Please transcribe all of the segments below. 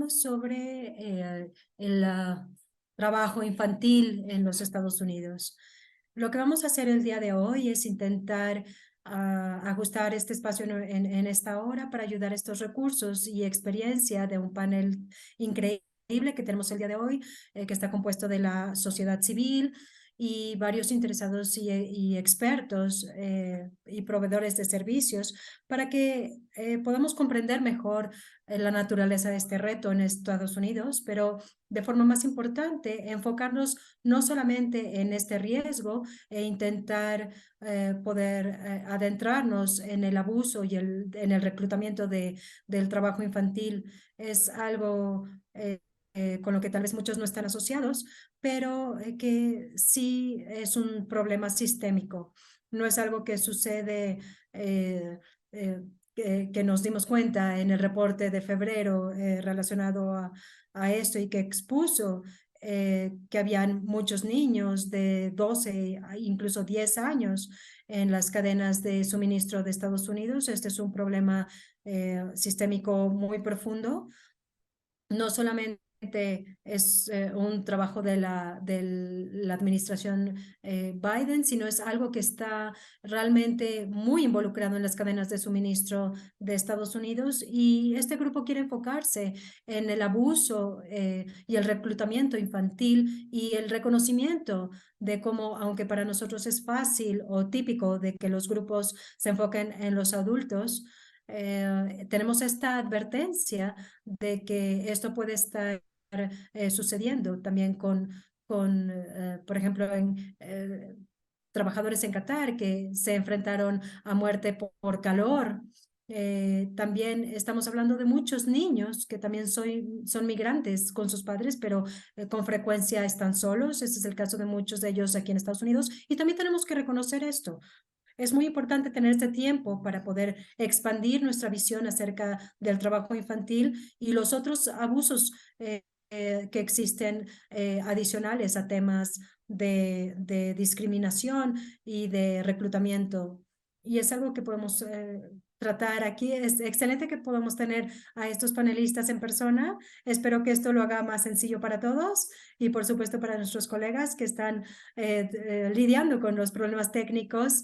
poco sobre el trabajo infantil en los Estados Unidos. Lo que vamos a hacer el día de hoy es intentar ajustar este espacio en esta hora para ayudar a estos recursos y experiencia de un panel increíble que tenemos el día de hoy, que está compuesto de la sociedad civil y varios interesados y expertos y proveedores de servicios para que podamos comprender mejor la naturaleza de este reto en Estados Unidos, pero de forma más importante, enfocarnos no solamente en este riesgo e intentar poder adentrarnos en el abuso y en el reclutamiento del trabajo infantil. Es algo con lo que tal vez muchos no están asociados, pero que sí es un problema sistémico. No es algo que sucede que nos dimos cuenta en el reporte de febrero relacionado a esto y que expuso que habían muchos niños de 12, incluso 10 años en las cadenas de suministro de Estados Unidos. Este es un problema sistémico muy profundo. No solamente es un trabajo de la administración Biden, sino es algo que está realmente muy involucrado en las cadenas de suministro de Estados Unidos, y este grupo quiere enfocarse en el abuso y el reclutamiento infantil y el reconocimiento de cómo, aunque para nosotros es fácil o típico de que los grupos se enfoquen en los adultos, tenemos esta advertencia de que esto puede estar sucediendo también por ejemplo, trabajadores en Qatar que se enfrentaron a muerte por calor. También estamos hablando de muchos niños que también son migrantes con sus padres, pero con frecuencia están solos. Este es el caso de muchos de ellos aquí en Estados Unidos. Y también tenemos que reconocer esto. Es muy importante tener este tiempo para poder expandir nuestra visión acerca del trabajo infantil y los otros abusos que existen adicionales a temas de discriminación y de reclutamiento. Y es algo que podemos tratar aquí. Es excelente que podamos tener a estos panelistas en persona. Espero que esto lo haga más sencillo para todos y, por supuesto, para nuestros colegas que están lidiando con los problemas técnicos.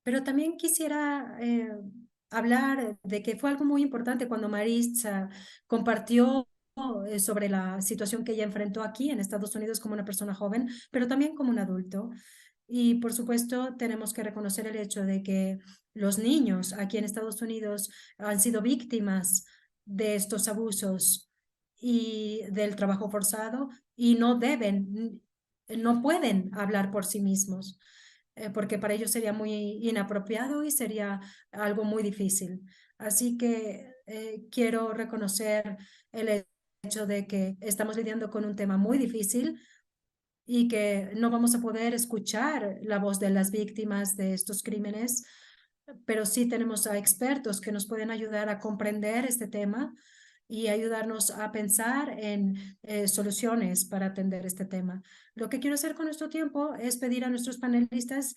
Pero también quisiera hablar de que fue algo muy importante cuando Maritza compartió sobre la situación que ella enfrentó aquí en Estados Unidos como una persona joven, pero también como un adulto. Y por supuesto, tenemos que reconocer el hecho de que los niños aquí en Estados Unidos han sido víctimas de estos abusos y del trabajo forzado y no pueden hablar por sí mismos porque para ellos sería muy inapropiado y sería algo muy difícil. Así que quiero reconocer el hecho de que estamos lidiando con un tema muy difícil y que no vamos a poder escuchar la voz de las víctimas de estos crímenes, pero sí tenemos a expertos que nos pueden ayudar a comprender este tema y ayudarnos a pensar en soluciones para atender este tema. Lo que quiero hacer con nuestro tiempo es pedir a nuestros panelistas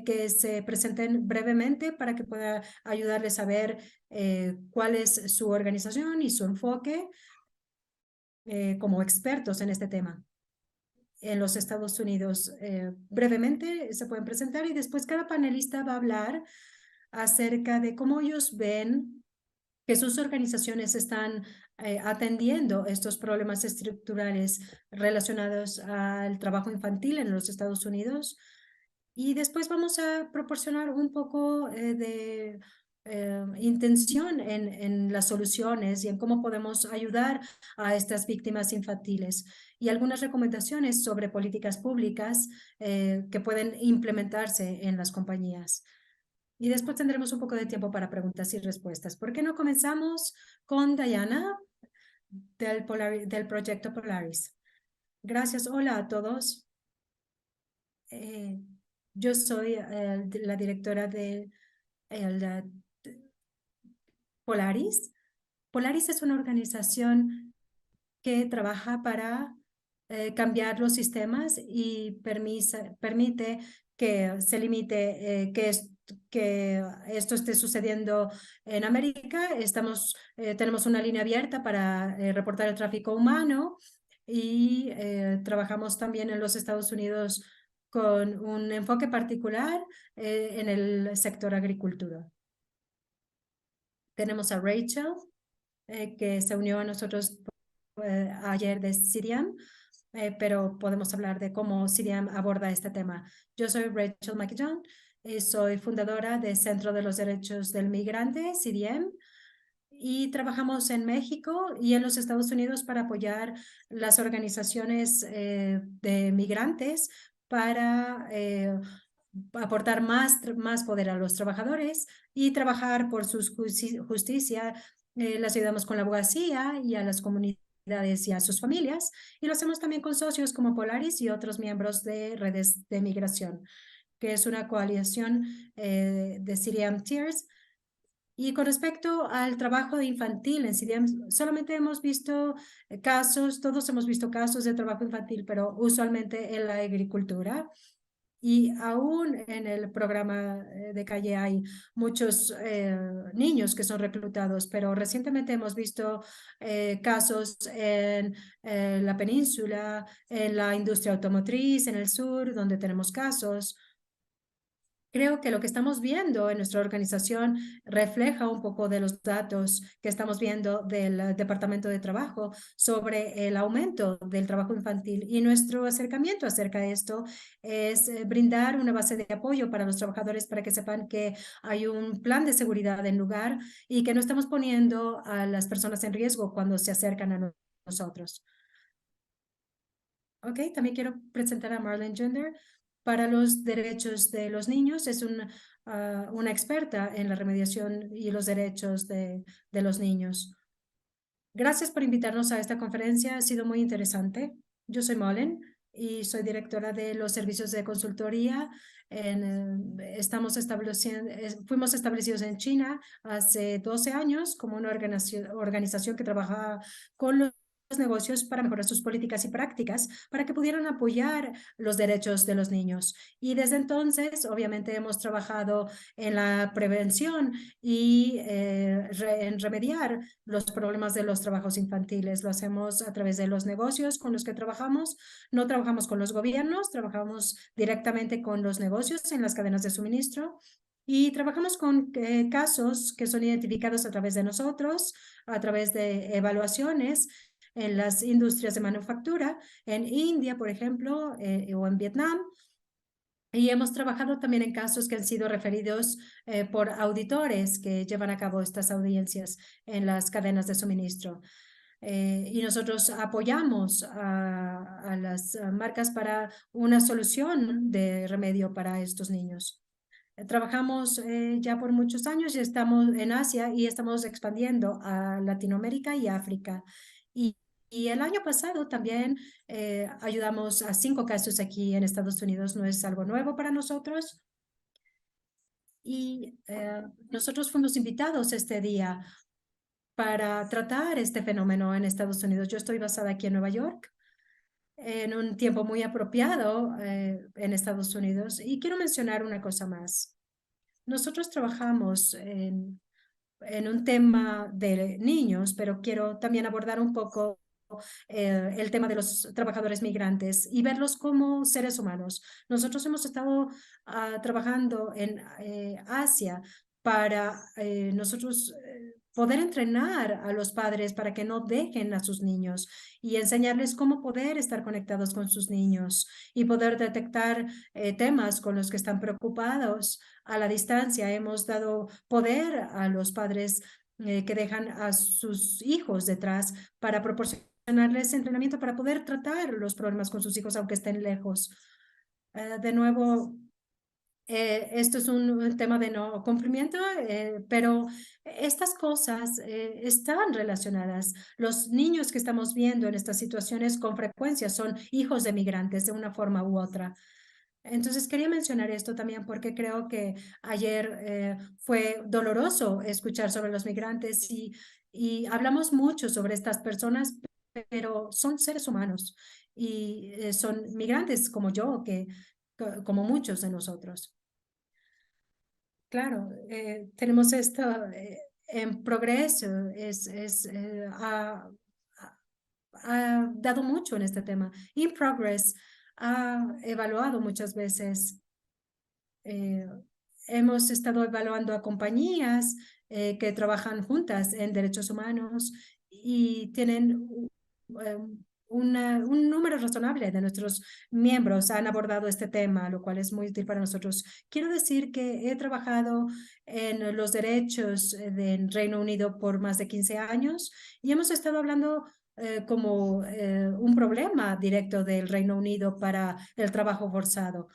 que se presenten brevemente para que pueda ayudarles a ver cuál es su organización y su enfoque como expertos en este tema en los Estados Unidos. Brevemente se pueden presentar y después cada panelista va a hablar acerca de cómo ellos ven que sus organizaciones están atendiendo estos problemas estructurales relacionados al trabajo infantil en los Estados Unidos. Y después vamos a proporcionar un poco de intención en las soluciones y en cómo podemos ayudar a estas víctimas infantiles y algunas recomendaciones sobre políticas públicas que pueden implementarse en las compañías. Y después tendremos un poco de tiempo para preguntas y respuestas. ¿Por qué no comenzamos con Diana del proyecto Polaris? Gracias. Hola a todos. Yo soy la directora de Polaris. Polaris es una organización que trabaja para cambiar los sistemas y permite que se limite, que esto esté sucediendo en América. Tenemos una línea abierta para reportar el tráfico humano y trabajamos también en los Estados Unidos con un enfoque particular en el sector agricultura. Tenemos a Rachel, que se unió a nosotros ayer de CDM, pero podemos hablar de cómo CDM aborda este tema. Yo soy Rachel McJohn, soy fundadora del Centro de los Derechos del Migrante, CDM, y trabajamos en México y en los Estados Unidos para apoyar las organizaciones de migrantes para aportar más poder a los trabajadores y trabajar por su justicia. Les ayudamos con la abogacía y a las comunidades y a sus familias, y lo hacemos también con socios como Polaris y otros miembros de redes de migración, que es una coalición de Syrian Tears. Y con respecto al trabajo infantil en Siria, solamente hemos visto casos, todos hemos visto casos de trabajo infantil, pero usualmente en la agricultura. Y aún en el programa de calle hay muchos niños que son reclutados, pero recientemente hemos visto casos en la península, en la industria automotriz, en el sur, donde tenemos casos. Creo que lo que estamos viendo en nuestra organización refleja un poco de los datos que estamos viendo del Departamento de Trabajo sobre el aumento del trabajo infantil, y nuestro acercamiento acerca de esto es brindar una base de apoyo para los trabajadores para que sepan que hay un plan de seguridad en lugar y que no estamos poniendo a las personas en riesgo cuando se acercan a nosotros. Ok, también quiero presentar a Marlene Gender para los derechos de los niños. Es una experta en la remediación y los derechos de los niños. Gracias por invitarnos a esta conferencia. Ha sido muy interesante. Yo soy Marlene y soy directora de los servicios de consultoría. Fuimos establecidos en China hace 12 años como una organización que trabaja con los negocios para mejorar sus políticas y prácticas para que pudieran apoyar los derechos de los niños. Y desde entonces, obviamente, hemos trabajado en la prevención y en remediar los problemas de los trabajos infantiles. Lo hacemos a través de los negocios con los que trabajamos. No trabajamos con los gobiernos, trabajamos directamente con los negocios en las cadenas de suministro. Y trabajamos con casos que son identificados a través de nosotros, a través de evaluaciones en las industrias de manufactura, en India, por ejemplo, o en Vietnam. Y hemos trabajado también en casos que han sido referidos por auditores que llevan a cabo estas audiencias en las cadenas de suministro. Y nosotros apoyamos a las marcas para una solución de remedio para estos niños. Trabajamos ya por muchos años y estamos en Asia y estamos expandiendo a Latinoamérica y África. Y el año pasado también ayudamos a 5 casos aquí en Estados Unidos. No es algo nuevo para nosotros. Y nosotros fuimos invitados este día para tratar este fenómeno en Estados Unidos. Yo estoy basada aquí en Nueva York, en un tiempo muy apropiado en Estados Unidos. Y quiero mencionar una cosa más. Nosotros trabajamos en un tema de niños, pero quiero también abordar un poco el tema de los trabajadores migrantes y verlos como seres humanos. Nosotros hemos estado trabajando en Asia para nosotros poder entrenar a los padres para que no dejen a sus niños y enseñarles cómo poder estar conectados con sus niños y poder detectar temas con los que están preocupados a la distancia. Hemos dado poder a los padres que dejan a sus hijos detrás para proporcionarles entrenamiento para poder tratar los problemas con sus hijos aunque estén lejos. De nuevo, esto es un tema de no cumplimiento, pero estas cosas están relacionadas. Los niños que estamos viendo en estas situaciones con frecuencia son hijos de migrantes de una forma u otra. Entonces quería mencionar esto también porque creo que ayer fue doloroso escuchar sobre los migrantes y hablamos mucho sobre estas personas, pero son seres humanos y son migrantes como yo que como muchos de nosotros. Claro, tenemos esto en progreso, ha dado mucho en este tema. In Progress ha evaluado muchas veces. eh, Hemos estado evaluando a compañías que trabajan juntas en derechos humanos y tienen eh, un número razonable de nuestros miembros han abordado este tema, lo cual es muy útil para nosotros. Quiero decir que he trabajado en los derechos del Reino Unido por más de 15 años y hemos estado hablando como un problema directo del Reino Unido para el trabajo forzado.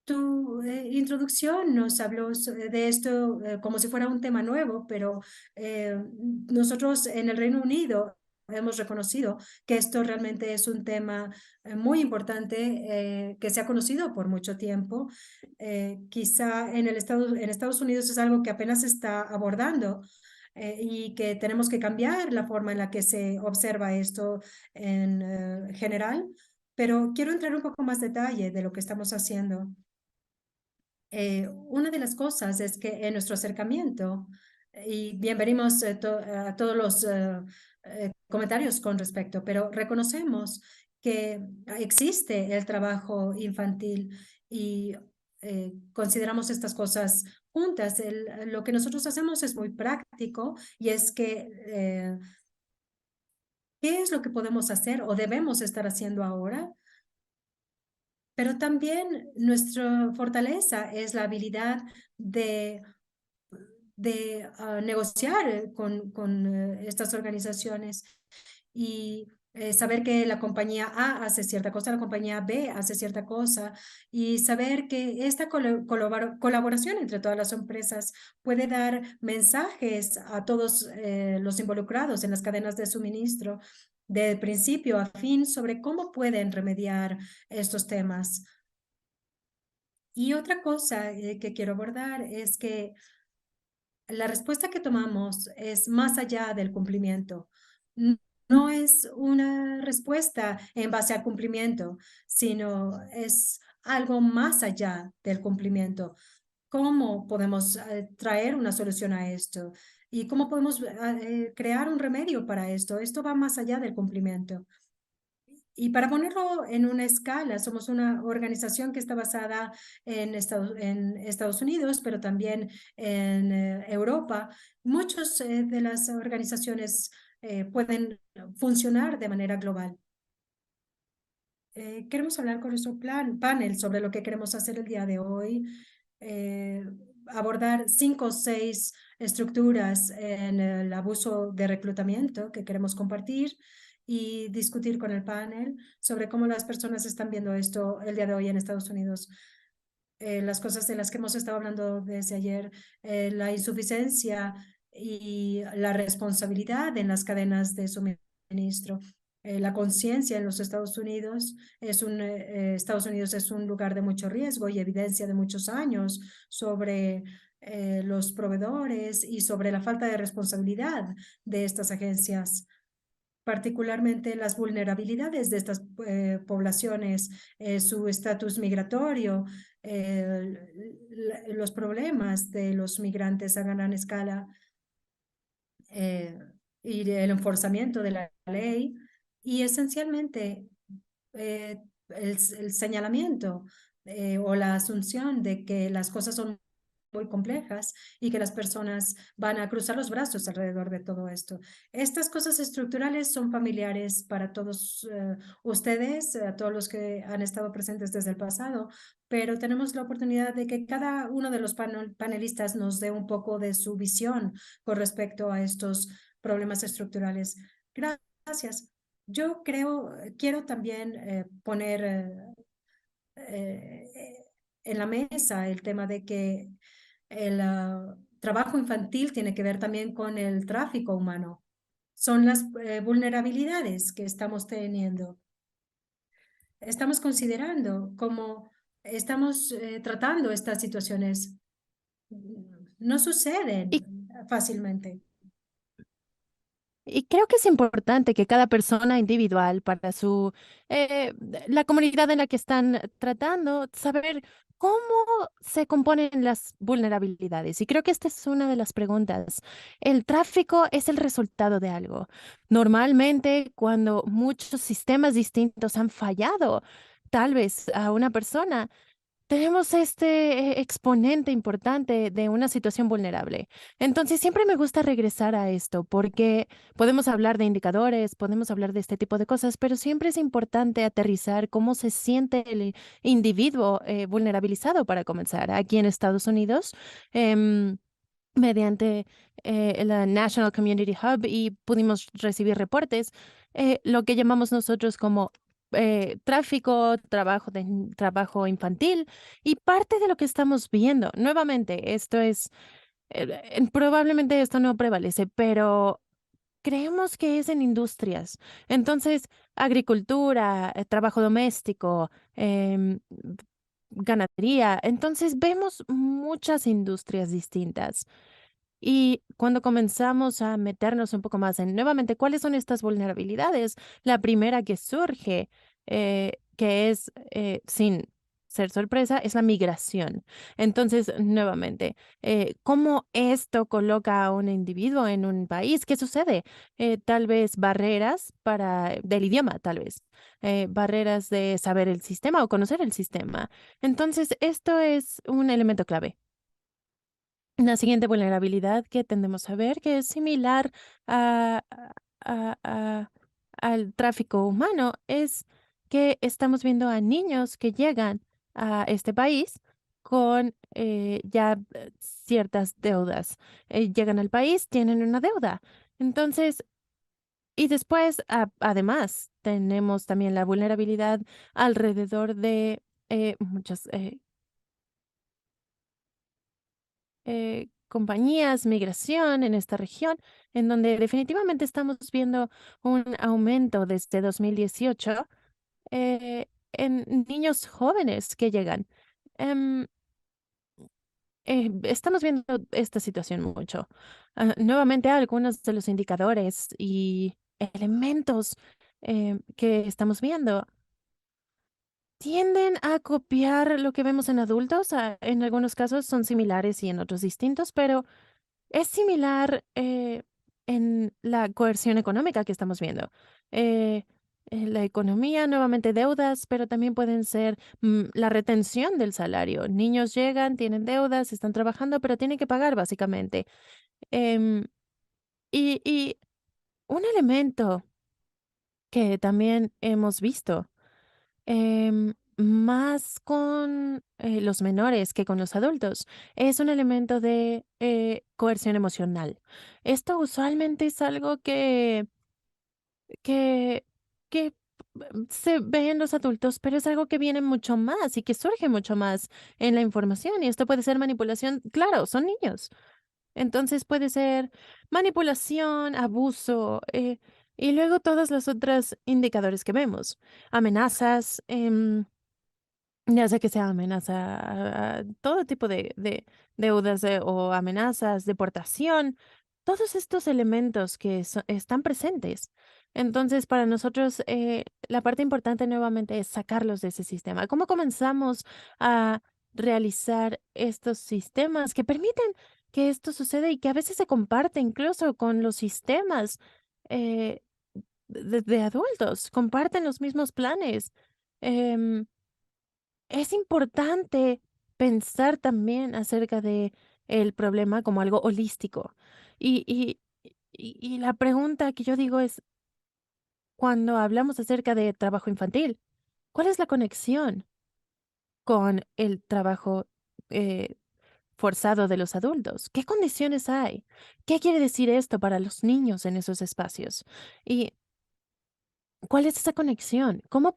Tu introducción nos habló de esto como si fuera un tema nuevo, pero nosotros en el Reino Unido hemos reconocido que esto realmente es un tema muy importante que se ha conocido por mucho tiempo. Quizá en Estados Unidos es algo que apenas se está abordando. Y que tenemos que cambiar la forma en la que se observa esto en general, pero quiero entrar un poco más detalle de lo que estamos haciendo. Una de las cosas es que en nuestro acercamiento, y bienvenidos a todos los comentarios con respecto, pero reconocemos que existe el trabajo infantil y consideramos estas cosas juntas. Lo que nosotros hacemos es muy práctico y es que ¿qué es lo que podemos hacer o debemos estar haciendo ahora? Pero también nuestra fortaleza es la habilidad de negociar con estas organizaciones y saber que la compañía A hace cierta cosa, la compañía B hace cierta cosa y saber que esta colaboración entre todas las empresas puede dar mensajes a todos los involucrados en las cadenas de suministro de principio a fin sobre cómo pueden remediar estos temas. Y otra cosa que quiero abordar es que la respuesta que tomamos es más allá del cumplimiento. No es una respuesta en base al cumplimiento, sino es algo más allá del cumplimiento. ¿Cómo podemos traer una solución a esto? ¿Y cómo podemos crear un remedio para esto? Esto va más allá del cumplimiento. Y para ponerlo en una escala, somos una organización que está basada en Estados Unidos, pero también en Europa. Muchas de las organizaciones pueden funcionar de manera global. Queremos hablar con nuestro panel sobre lo que queremos hacer el día de hoy, abordar 5 o 6 estructuras en el abuso de reclutamiento que queremos compartir y discutir con el panel sobre cómo las personas están viendo esto el día de hoy en Estados Unidos. Las cosas de las que hemos estado hablando desde ayer, la insuficiencia y la responsabilidad en las cadenas de suministro. La conciencia en los Estados Unidos es un lugar de mucho riesgo y evidencia de muchos años sobre los proveedores y sobre la falta de responsabilidad de estas agencias, particularmente las vulnerabilidades de estas poblaciones, su estatus migratorio, los problemas de los migrantes a gran escala eh, y el enforzamiento de la ley y esencialmente el señalamiento o la asunción de que las cosas son muy complejas y que las personas van a cruzar los brazos alrededor de todo esto. Estas cosas estructurales son familiares para todos ustedes, a todos los que han estado presentes desde el pasado, pero tenemos la oportunidad de que cada uno de los panelistas nos dé un poco de su visión con respecto a estos problemas estructurales. Gracias. Yo quiero también poner en la mesa el tema de que el trabajo infantil tiene que ver también con el tráfico humano. Son las vulnerabilidades que estamos teniendo. Estamos considerando cómo estamos tratando estas situaciones. No suceden ¿Y, fácilmente. Y creo que es importante que cada persona individual para la comunidad en la que están tratando, saber cómo se componen las vulnerabilidades. Y creo que esta es una de las preguntas. El tráfico es el resultado de algo. Normalmente, cuando muchos sistemas distintos han fallado, tal vez a una persona, tenemos este exponente importante de una situación vulnerable. Entonces, siempre me gusta regresar a esto porque podemos hablar de indicadores, podemos hablar de este tipo de cosas, pero siempre es importante aterrizar cómo se siente el individuo vulnerabilizado para comenzar. Aquí en Estados Unidos, em, mediante la National Community Hub y pudimos recibir reportes, lo que llamamos nosotros como tráfico, trabajo infantil y parte de lo que estamos viendo. Nuevamente, esto es, probablemente esto no prevalece, pero creemos que es en industrias. Entonces, agricultura, trabajo doméstico, ganadería. Entonces, vemos muchas industrias distintas. Y cuando comenzamos a meternos un poco más en nuevamente cuáles son estas vulnerabilidades, la primera que surge, que es sin ser sorpresa, es la migración. Entonces, nuevamente, ¿cómo esto coloca a un individuo en un país? ¿Qué sucede? Tal vez barreras del idioma, tal vez, barreras de saber el sistema o conocer el sistema. Entonces, esto es un elemento clave. La siguiente vulnerabilidad que tendemos a ver, que es similar a, a- a- al tráfico humano, es que estamos viendo a niños que llegan a este país con ya ciertas deudas. Llegan al país, tienen una deuda. Entonces, y después, además, tenemos también la vulnerabilidad alrededor de muchas compañías, migración en esta región, en donde definitivamente estamos viendo un aumento desde 2018 en niños jóvenes que llegan. Em, estamos viendo esta situación mucho. Nuevamente, algunos de los indicadores y elementos que estamos viendo tienden a copiar lo que vemos en adultos. En algunos casos son similares y en otros distintos, pero es similar en la coerción económica que estamos viendo. Eh, la economía, nuevamente deudas, pero también pueden ser la retención del salario. Niños llegan, tienen deudas, están trabajando, pero tienen que pagar básicamente. Em, y un elemento que también hemos visto más con los menores que con los adultos. Es un elemento de coerción emocional. Esto usualmente es algo que, que se ve en los adultos, pero es algo que viene mucho más y que surge mucho más en la información. Y esto puede ser manipulación. Claro, son niños. Entonces puede ser manipulación, abuso, y luego todos los otros indicadores que vemos. Amenazas. Ya sea que sea amenaza a todo tipo de deudas o amenazas, deportación, todos estos elementos que están presentes. Entonces, para nosotros, la parte importante nuevamente es sacarlos de ese sistema. ¿Cómo comenzamos a realizar estos sistemas que permiten que esto suceda y que a veces se comparte incluso con los sistemas eh, de adultos? Comparten los mismos planes. Em, es importante pensar también acerca de el problema como algo holístico. Y, y, y la pregunta que yo digo es, cuando hablamos acerca de trabajo infantil, ¿cuál es la conexión con el trabajo eh, forzado de los adultos? ¿Qué condiciones hay? ¿Qué quiere decir esto para los niños en esos espacios? ¿Y cuál es esa conexión? Cómo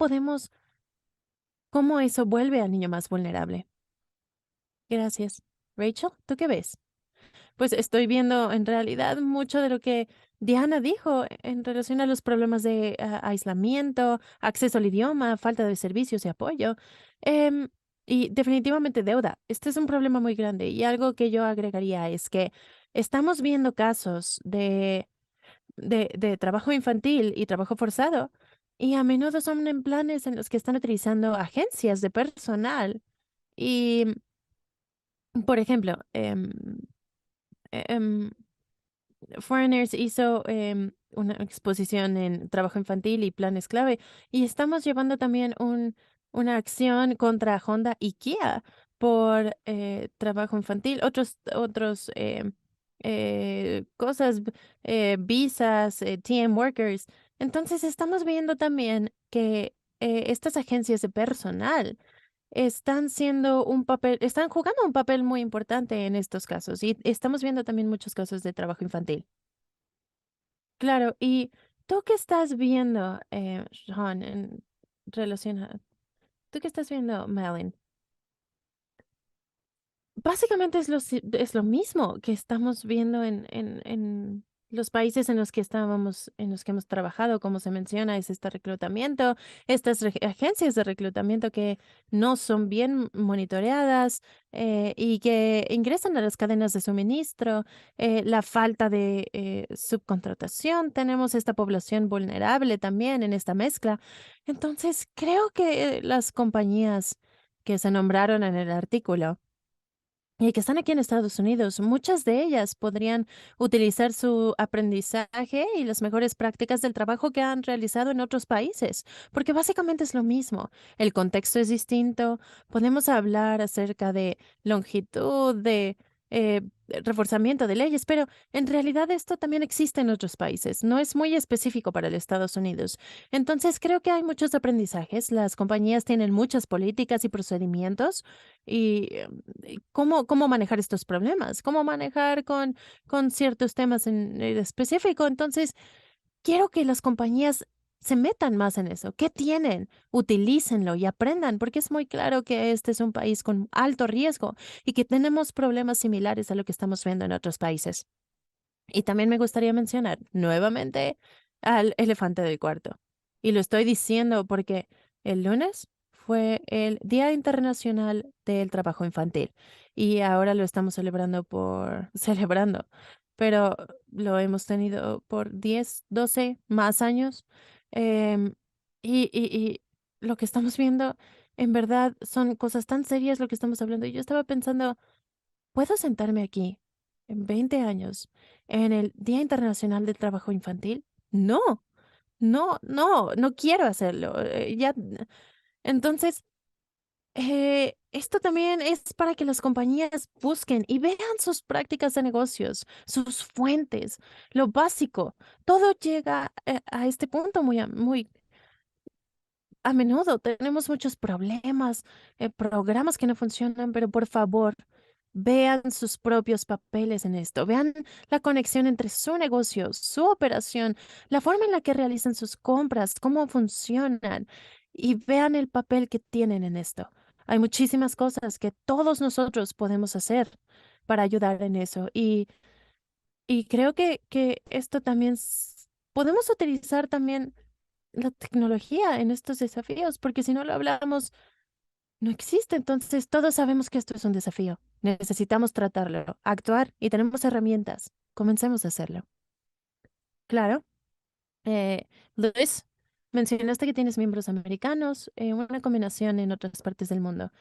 eso vuelve al niño más vulnerable? Gracias. Rachel, ¿tú qué ves? Pues estoy viendo en realidad mucho de lo que Diana dijo en relación a los problemas de aislamiento, acceso al idioma, falta de servicios y apoyo. Em, y definitivamente deuda. Este es un problema muy grande y algo que yo agregaría es que estamos viendo casos de trabajo infantil y trabajo forzado. Y a menudo son en planes en los que están utilizando agencias de personal. Y, por ejemplo, em, Foreigners hizo una exposición en trabajo infantil y planes clave, y estamos llevando también una acción contra Honda y Kia por trabajo infantil, otros cosas, visas, TM workers. Entonces estamos viendo también que estas agencias de personal están jugando un papel muy importante en estos casos, y estamos viendo también muchos casos de trabajo infantil. Claro, y tú qué estás viendo, Sean, en relación a, tú qué estás viendo, Malin. Básicamente es lo mismo que estamos viendo en los países en los que en los que hemos trabajado, como se menciona, es este reclutamiento, estas agencias de reclutamiento que no son bien monitoreadas, y que ingresan a las cadenas de suministro, la falta de subcontratación, tenemos esta población vulnerable también en esta mezcla. Entonces, creo que las compañías que se nombraron en el artículo, y que están aquí en Estados Unidos, muchas de ellas podrían utilizar su aprendizaje y las mejores prácticas del trabajo que han realizado en otros países, porque básicamente es lo mismo. El contexto es distinto. Podemos hablar acerca de longitud, de reforzamiento de leyes, pero en realidad esto también existe en otros países. No es muy específico para los Estados Unidos. Entonces, creo que hay muchos aprendizajes. Las compañías tienen muchas políticas y procedimientos, y cómo manejar estos problemas, cómo manejar con ciertos temas en específico. Entonces, quiero que las compañías se metan más en eso. ¿Qué tienen? Utilícenlo y aprendan, porque es muy claro que este es un país con alto riesgo y que tenemos problemas similares a lo que estamos viendo en otros países. Y también me gustaría mencionar nuevamente al elefante del cuarto. Y lo estoy diciendo porque el lunes fue el Día Internacional del Trabajo Infantil, y ahora lo estamos celebrando, pero lo hemos tenido por 10, 12 más años. em, y lo que estamos viendo, en verdad, son cosas tan serias lo que estamos hablando. Y yo estaba pensando, ¿puedo sentarme aquí en 20 años en el Día Internacional del Trabajo Infantil? No, no quiero hacerlo. Ya, entonces, esto también es para que las compañías busquen y vean sus prácticas de negocios, sus fuentes, lo básico. Todo llega a este punto muy a menudo. Tenemos muchos problemas, programas que no funcionan, pero por favor, vean sus propios papeles en esto. Vean la conexión entre su negocio, su operación, la forma en la que realizan sus compras, cómo funcionan, y vean el papel que tienen en esto. Hay muchísimas cosas que todos nosotros podemos hacer para ayudar en eso. Y creo que esto también podemos utilizar también la tecnología en estos desafíos, porque si no lo hablamos, no existe. Entonces, todos sabemos que esto es un desafío. Necesitamos tratarlo, actuar, y tenemos herramientas. Comencemos a hacerlo. Claro. Luis, mencionaste que tienes miembros americanos, una combinación en otras partes del mundo.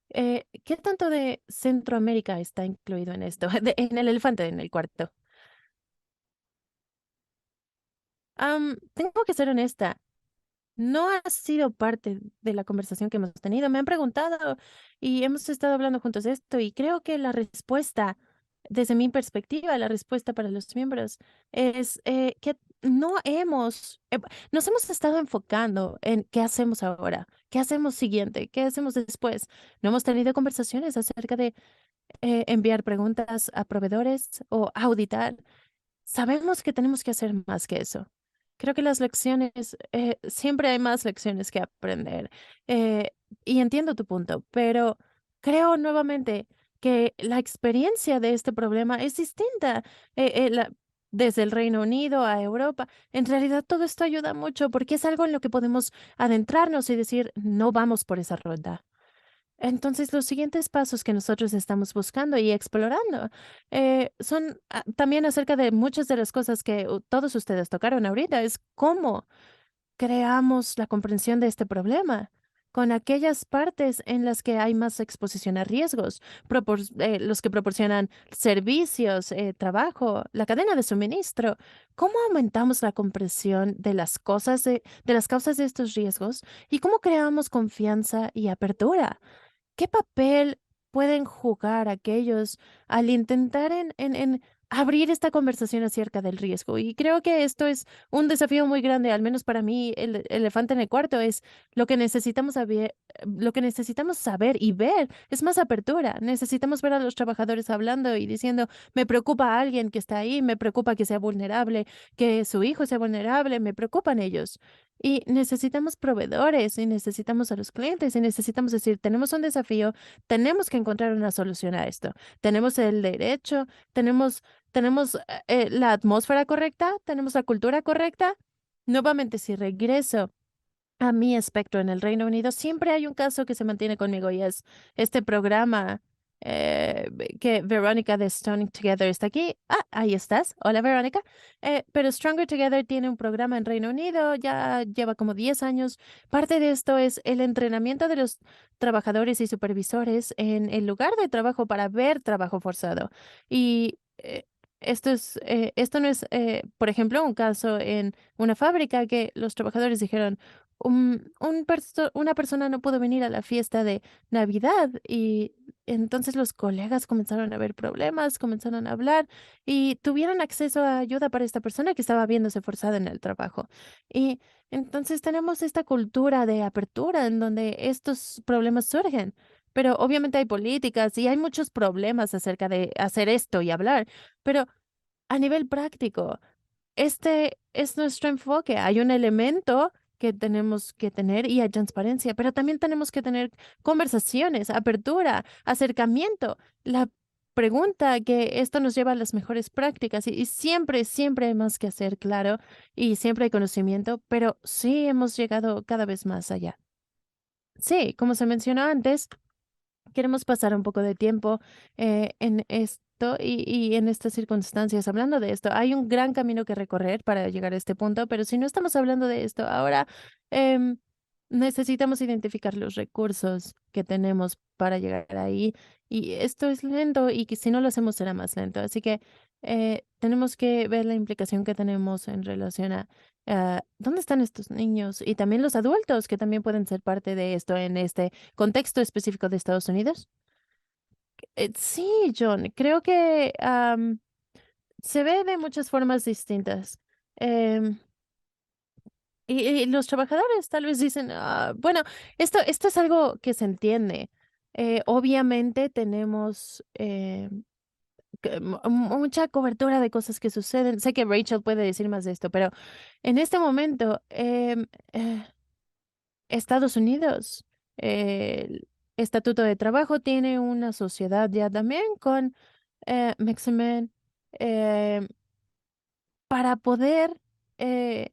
¿Qué tanto de Centroamérica está incluido en esto? En el elefante en el cuarto. Tengo que ser honesta. No ha sido parte de la conversación que hemos tenido. Me han preguntado y hemos estado hablando juntos de esto, y creo que la respuesta, desde mi perspectiva, la respuesta para los miembros es que nos hemos estado enfocando en qué hacemos ahora, qué hacemos siguiente, qué hacemos después. No hemos tenido conversaciones acerca de enviar preguntas a proveedores o auditar. Sabemos que tenemos que hacer más que eso. Creo que las lecciones, siempre hay más lecciones que aprender. eh, y entiendo tu punto, pero creo nuevamente que la experiencia de este problema es distinta. Desde el Reino Unido a Europa, en realidad todo esto ayuda mucho porque es algo en lo que podemos adentrarnos y decir, no vamos por esa ruta. Entonces, los siguientes pasos que nosotros estamos buscando y explorando son también acerca de muchas de las cosas que todos ustedes tocaron ahorita, es cómo creamos la comprensión de este problema con aquellas partes en las que hay más exposición a riesgos, los que proporcionan servicios, trabajo, la cadena de suministro. ¿Cómo aumentamos la comprensión de las cosas, de las causas de estos riesgos y cómo creamos confianza y apertura? ¿Qué papel pueden jugar aquellos al intentar en abrir esta conversación acerca del riesgo? Y creo que esto es un desafío muy grande, al menos para mí, el elefante en el cuarto es lo que necesitamos saber y ver es más apertura. Necesitamos ver a los trabajadores hablando y diciendo, me preocupa a alguien que está ahí, me preocupa que sea vulnerable, que su hijo sea vulnerable, me preocupan ellos. Y necesitamos proveedores y necesitamos a los clientes y necesitamos decir, tenemos un desafío, tenemos que encontrar una solución a esto. Tenemos el derecho, tenemos la atmósfera correcta, tenemos la cultura correcta. Nuevamente, si regreso a mi espectro en el Reino Unido, siempre hay un caso que se mantiene conmigo y es este programa que Verónica de Stronger Together está aquí. Ah, ahí estás. Hola, Verónica. Pero Stronger Together tiene un programa en Reino Unido, ya lleva como 10 años. Parte de esto es el entrenamiento de los trabajadores y supervisores en el lugar de trabajo para ver trabajo forzado. Y esto no es, por ejemplo, un caso en una fábrica que los trabajadores dijeron, una persona no pudo venir a la fiesta de Navidad y entonces los colegas comenzaron a ver problemas, comenzaron a hablar y tuvieron acceso a ayuda para esta persona que estaba viéndose forzada en el trabajo. Y entonces tenemos esta cultura de apertura en donde estos problemas surgen. Pero obviamente hay políticas y hay muchos problemas acerca de hacer esto y hablar. Pero a nivel práctico, este es nuestro enfoque. Hay un elemento que tenemos que tener y hay transparencia, pero también tenemos que tener conversaciones, apertura, acercamiento. La pregunta que esto nos lleva a las mejores prácticas y siempre, siempre hay más que hacer, claro, y siempre hay conocimiento, pero sí hemos llegado cada vez más allá. Sí, como se mencionó antes. Queremos pasar un poco de tiempo en esto y en estas circunstancias hablando de esto. Hay un gran camino que recorrer para llegar a este punto, pero si no estamos hablando de esto ahora, em, necesitamos identificar los recursos que tenemos para llegar ahí. Y esto es lento y que si no lo hacemos será más lento. Así que tenemos que ver la implicación que tenemos en relación a dónde están estos niños y también los adultos que también pueden ser parte de esto en este contexto específico de Estados Unidos. Sí, John, creo que se ve de muchas formas distintas. Em, y los trabajadores tal vez dicen, bueno, esto es algo que se entiende. Obviamente tenemos mucha cobertura de cosas que suceden. Sé que Rachel puede decir más de esto, pero en este momento, Estados Unidos, el Estatuto de Trabajo tiene una sociedad ya también con Meximen eh, para poder eh,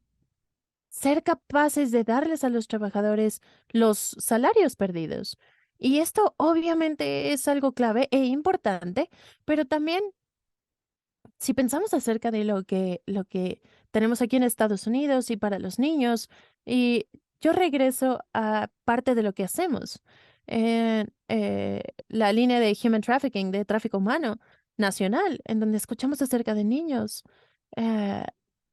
ser capaces de darles a los trabajadores los salarios perdidos. Y esto obviamente es algo clave e importante, pero también si pensamos acerca de lo que tenemos aquí en Estados Unidos y para los niños, y yo regreso a parte de lo que hacemos en la línea de human trafficking, de tráfico humano nacional, en donde escuchamos acerca de niños eh,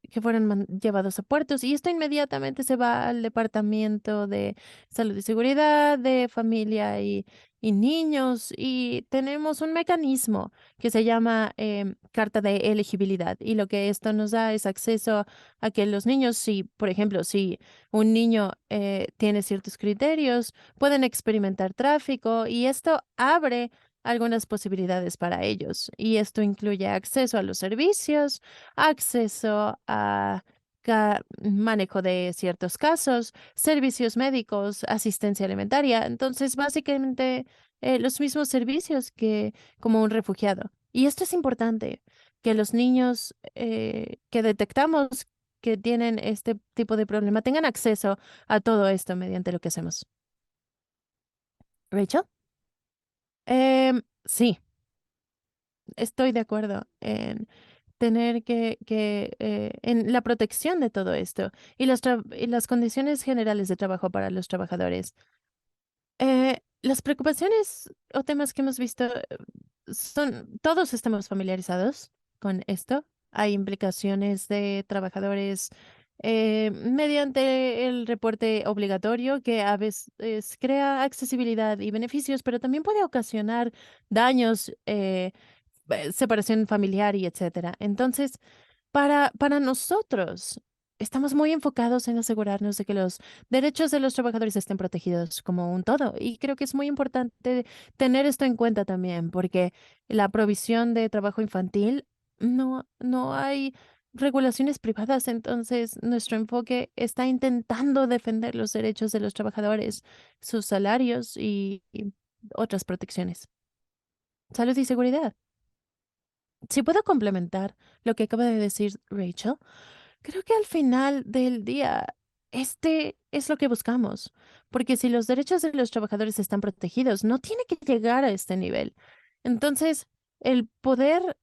que fueron llevados a puertos, y esto inmediatamente se va al Departamento de Salud y Seguridad, de Familia y Niños, y tenemos un mecanismo que se llama carta de elegibilidad. Y lo que esto nos da es acceso a que los niños, si, por ejemplo, si un niño tiene ciertos criterios, pueden experimentar tráfico y esto abre algunas posibilidades para ellos. Y esto incluye acceso a los servicios, acceso a manejo de ciertos casos, servicios médicos, asistencia alimentaria. Entonces, básicamente, los mismos servicios que como un refugiado. Y esto es importante, que los niños que detectamos que tienen este tipo de problema tengan acceso a todo esto mediante lo que hacemos. Rachel? Sí, estoy de acuerdo en tener en la protección de todo esto y y las condiciones generales de trabajo para los trabajadores. Las preocupaciones o temas que hemos visto todos estamos familiarizados con esto. Hay implicaciones de trabajadores mediante el reporte obligatorio que a veces crea accesibilidad y beneficios, pero también puede ocasionar daños, separación familiar y etcétera. Entonces, para nosotros, estamos muy enfocados en asegurarnos de que los derechos de los trabajadores estén protegidos como un todo. Y creo que es muy importante tener esto en cuenta también, porque la provisión de trabajo infantil no hay regulaciones privadas, entonces nuestro enfoque está intentando defender los derechos de los trabajadores, sus salarios y otras protecciones. Salud y seguridad. Si puedo complementar lo que acaba de decir Rachel, creo que al final del día, este es lo que buscamos, porque si los derechos de los trabajadores están protegidos, no tiene que llegar a este nivel. Entonces, el poder,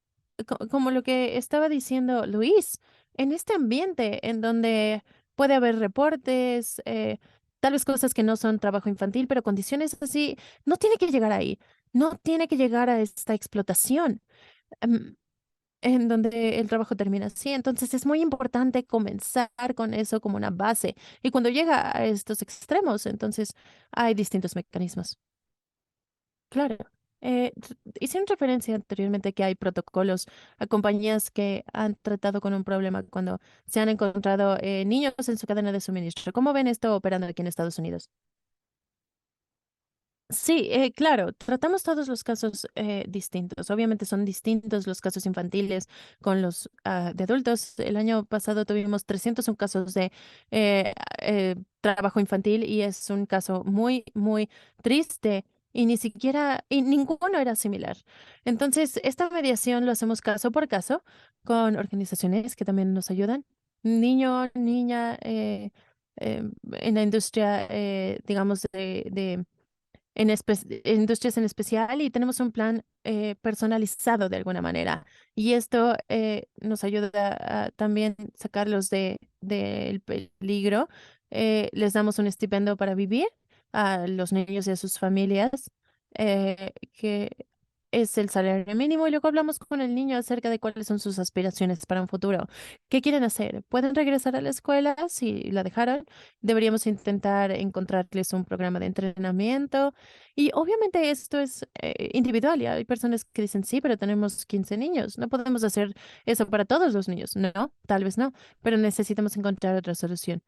como lo que estaba diciendo Luis, en este ambiente en donde puede haber reportes, tal vez cosas que no son trabajo infantil, pero condiciones así, no tiene que llegar ahí, no tiene que llegar a esta explotación. Em, en donde el trabajo termina así. Entonces es muy importante comenzar con eso como una base. Y cuando llega a estos extremos, entonces hay distintos mecanismos. Claro. Hicieron referencia anteriormente que hay protocolos a compañías que han tratado con un problema cuando se han encontrado niños en su cadena de suministro. ¿Cómo ven esto operando aquí en Estados Unidos? Sí, claro, tratamos todos los casos distintos. Obviamente son distintos los casos infantiles con los de adultos. El año pasado tuvimos 301 casos de trabajo infantil y es un caso muy, muy triste y ni siquiera, y ninguno era similar. Entonces, esta mediación lo hacemos caso por caso con organizaciones que también nos ayudan. Niño, niña, en la industria, digamos, industrias en especial y tenemos un plan personalizado de alguna manera. Y esto nos ayuda a también sacarlos del peligro. Les damos un estipendio para vivir a los niños y a sus familias, que es el salario mínimo. Y luego hablamos con el niño acerca de cuáles son sus aspiraciones para un futuro. ¿Qué quieren hacer? ¿Pueden regresar a la escuela si la dejaron? Deberíamos intentar encontrarles un programa de entrenamiento y obviamente esto es individual y hay personas que dicen, sí, pero tenemos 15 niños, no podemos hacer eso para todos los niños. No, tal vez no, pero necesitamos encontrar otra solución.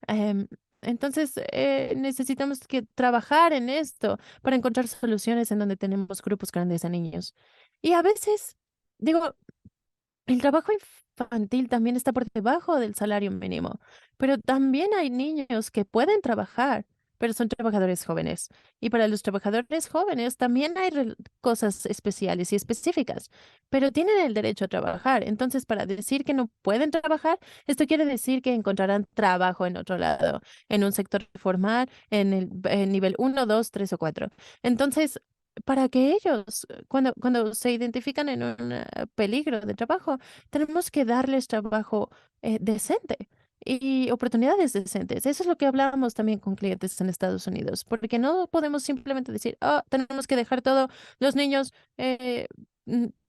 Em, entonces, necesitamos que trabajar en esto para encontrar soluciones en donde tenemos grupos grandes de niños. Y a veces, digo, el trabajo infantil también está por debajo del salario mínimo, pero también hay niños que pueden trabajar, pero son trabajadores jóvenes. Y para los trabajadores jóvenes también hay cosas especiales y específicas, pero tienen el derecho a trabajar. Entonces, para decir que no pueden trabajar, esto quiere decir que encontrarán trabajo en otro lado, en un sector formal, en el nivel uno, 2, 3 o 4. Entonces, para que ellos, cuando se identifican en un peligro de trabajo, tenemos que darles trabajo decente y oportunidades decentes. Eso es lo que hablábamos también con clientes en Estados Unidos, porque no podemos simplemente decir, oh, tenemos que dejar todo, los niños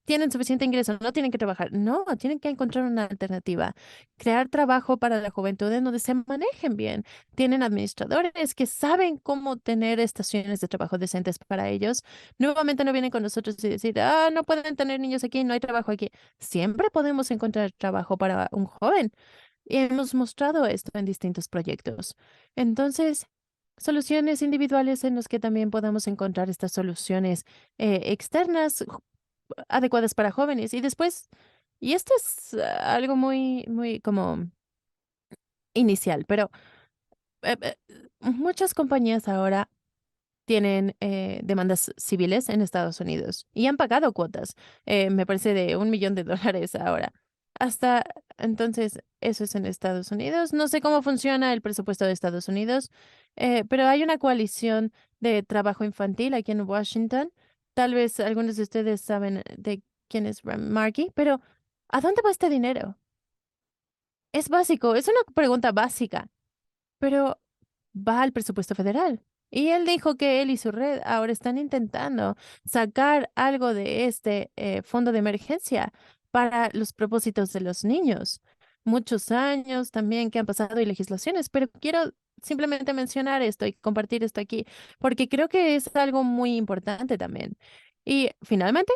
tienen suficiente ingreso, no tienen que trabajar. No, tienen que encontrar una alternativa, crear trabajo para la juventud en donde se manejen bien. Tienen administradores que saben cómo tener estaciones de trabajo decentes para ellos. Nuevamente no vienen con nosotros y decir, ah, no pueden tener niños aquí, no hay trabajo aquí. Siempre podemos encontrar trabajo para un joven. Y hemos mostrado esto en distintos proyectos. Entonces, soluciones individuales en las que también podamos encontrar estas soluciones externas adecuadas para jóvenes. Y después, y esto es algo muy, muy como inicial, pero muchas compañías ahora tienen demandas civiles en Estados Unidos y han pagado cuotas, me parece de $1 millón ahora. Hasta entonces, eso es en Estados Unidos. No sé cómo funciona el presupuesto de Estados Unidos, pero hay una coalición de trabajo infantil aquí en Washington. tal vez algunos de ustedes saben de quién es Markey, pero ¿a dónde va este dinero? Es básico, es una pregunta básica, pero va al presupuesto federal. Y él dijo que él y su red ahora están intentando sacar algo de este fondo de emergencia para los propósitos de los niños. Muchos años también que han pasado y legislaciones, pero quiero simplemente mencionar esto y compartir esto aquí, porque creo que es algo muy importante también. Y finalmente,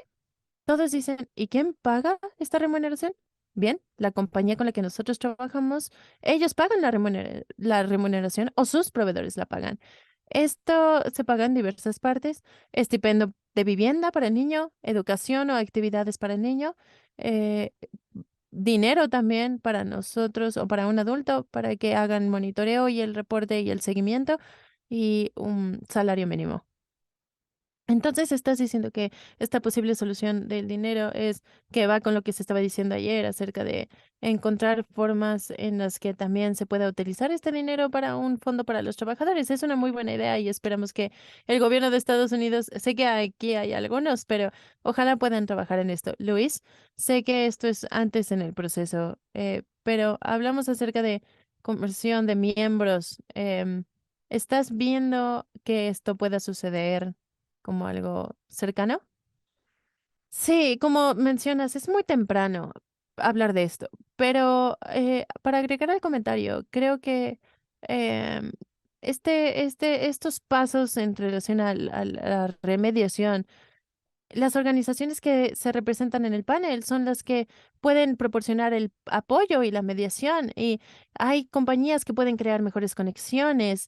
todos dicen, ¿y quién paga esta remuneración? Bien, la compañía con la que nosotros trabajamos, ellos pagan la remuneración o sus proveedores la pagan. Esto se paga en diversas partes, estipendio de vivienda para el niño, educación o actividades para el niño, eh, dinero también para nosotros o para un adulto para que hagan monitoreo y el reporte y el seguimiento y un salario mínimo. Entonces estás diciendo que esta posible solución del dinero es que va con lo que se estaba diciendo ayer acerca de encontrar formas en las que también se pueda utilizar este dinero para un fondo para los trabajadores. Es una muy buena idea y esperamos que el gobierno de Estados Unidos, sé que aquí hay algunos, pero ojalá puedan trabajar en esto. Luis, sé que esto es antes en el proceso, pero hablamos acerca de conversión de miembros. ¿Estás viendo que esto pueda suceder como algo cercano? Sí, como mencionas, es muy temprano hablar de esto, pero para agregar al comentario, creo que em, estos pasos en relación a la remediación, las organizaciones que se representan en el panel son las que pueden proporcionar el apoyo y la mediación. Y hay compañías que pueden crear mejores conexiones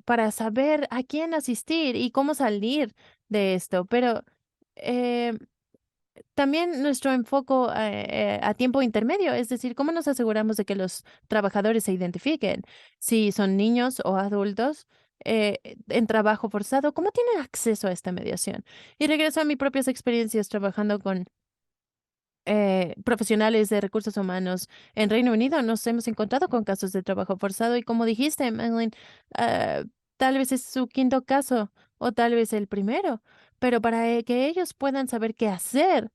para saber a quién asistir y cómo salir de esto. Pero eh, también nuestro enfoque a tiempo intermedio, es decir, cómo nos aseguramos de que los trabajadores se identifiquen, si son niños o adultos en trabajo forzado, cómo tienen acceso a esta mediación. Y regreso a mis propias experiencias trabajando con profesionales de recursos humanos en Reino Unido. Nos hemos encontrado con casos de trabajo forzado y como dijiste, Madeline, ah, tal vez es su quinto caso o tal vez el primero, pero para que ellos puedan saber qué hacer,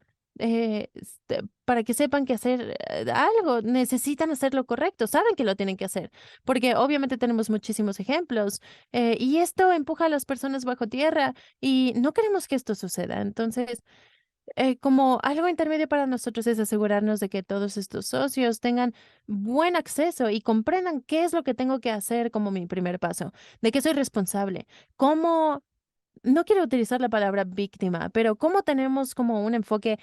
para que sepan qué hacer algo, necesitan hacer lo correcto, saben que lo tienen que hacer, porque obviamente tenemos muchísimos ejemplos y esto empuja a las personas bajo tierra y no queremos que esto suceda. Entonces, como algo intermedio para nosotros es asegurarnos de que todos estos socios tengan buen acceso y comprendan qué es lo que tengo que hacer como mi primer paso, de qué soy responsable, cómo no quiero utilizar la palabra víctima, pero cómo tenemos como un enfoque